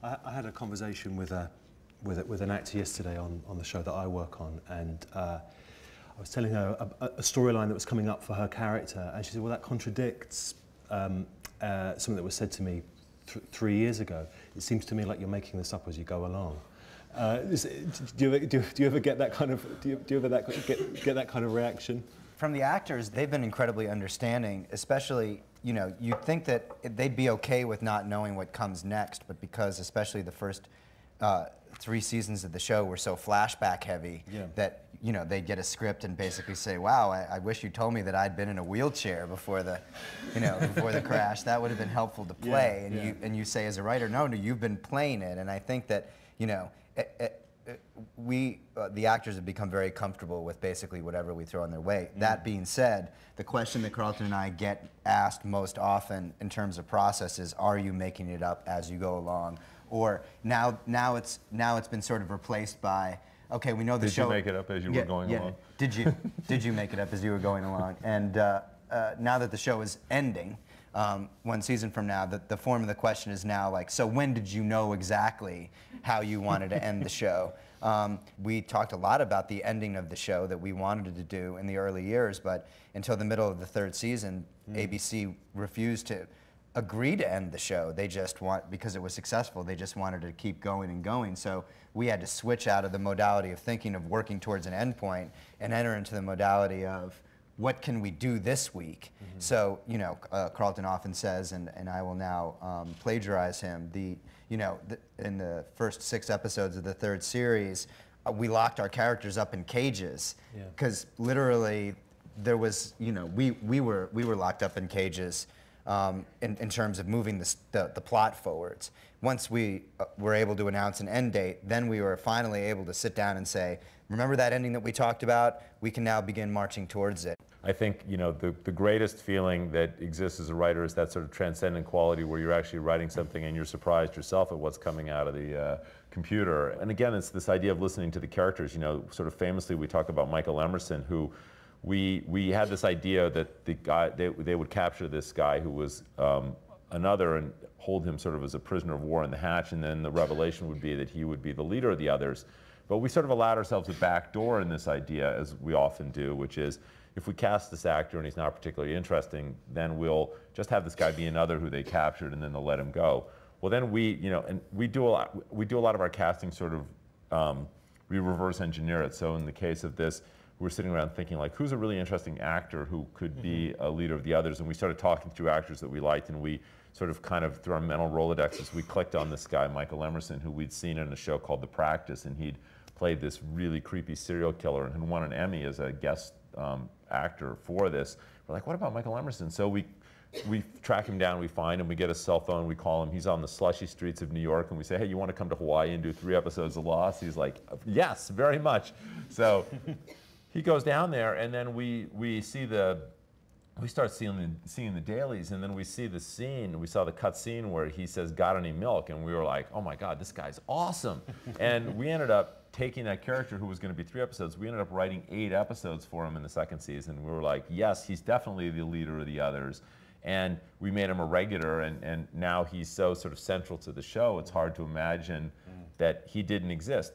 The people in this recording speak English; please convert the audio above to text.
I had a conversation with an actor yesterday on the show that I work on, and I was telling her a storyline that was coming up for her character, and she said, well, that contradicts something that was said to me 3 years ago. It seems to me like you're making this up as you go along. Do you ever get that kind of get that kind of reaction? From the actors, they've been incredibly understanding, especially, you know, you'd think that they'd be okay with not knowing what comes next, but because especially the first 3 seasons of the show were so flashback heavy, that, you know, they'd get a script and basically say, wow, I wish you told me that I'd been in a wheelchair before the, you know, before the crash. That would have been helpful to play. And you say as a writer, no, you've been playing it. And I think that, you know, the actors have become very comfortable with basically whatever we throw in their way. That being said, the question that Carlton and I get asked most often in terms of process is, are you making it up as you go along? Or now it's been sort of replaced by, okay, we know the show. Did you make it up as you were going along? Did you make it up as you were going along? And now that the show is ending, 1 season from now, the form of the question is now like, so when did you know exactly how you wanted to end the show? We talked a lot about the ending of the show that we wanted to do in the early years, but until the middle of the 3rd season, ABC refused to agree to end the show. They just because it was successful, they just wanted to keep going and going. So we had to switch out of the modality of thinking of working towards an end point and enter into the modality of, what can we do this week? So, you know, Carlton often says, and I will now plagiarize him, in the first 6 episodes of the 3rd series, we locked our characters up in cages, because literally there was, you know, we were locked up in cages in terms of moving the plot forwards. Once we were able to announce an end date, then we were finally able to sit down and say, remember that ending that we talked about? We can now begin marching towards it. I think, you know, the greatest feeling that exists as a writer is that sort of transcendent quality where you're actually writing something and you're surprised yourself at what's coming out of the computer. And again, it's this idea of listening to the characters. You know, sort of famously we talk about Michael Emerson, who we had this idea that the guy, they would capture this guy who was another and hold him sort of as a prisoner of war in the hatch, and then the revelation would be that he would be the leader of the others. But we sort of allowed ourselves a back door in this idea, as we often do, which is, if we cast this actor and he's not particularly interesting, then we'll just have this guy be another who they captured, and then they'll let him go. Well, then we do a lot of our casting sort of, we reverse engineer it. So in the case of this, we're sitting around thinking, like, who's a really interesting actor who could be a leader of the others? And we started talking through actors that we liked, and we sort of kind of, through our mental Rolodexes, we clicked on this guy, Michael Emerson, who we'd seen in a show called The Practice, and he'd played this really creepy serial killer and had won an Emmy as a guest actor for this. We're like, what about Michael Emerson? So we track him down, we find him, we get his cell phone, we call him. He's on the slushy streets of New York, and we say, hey, you want to come to Hawaii and do 3 episodes of Lost? He's like, yes, very much. So he goes down there, and then we start seeing the dailies, and then we see the scene. We saw the cut scene where he says, got any milk? And we were like, oh my God, this guy's awesome. And we ended up taking that character who was going to be 3 episodes, we ended up writing 8 episodes for him in the 2nd season. We were like, yes, he's definitely the leader of the others. And we made him a regular, and now he's so sort of central to the show, it's hard to imagine that he didn't exist.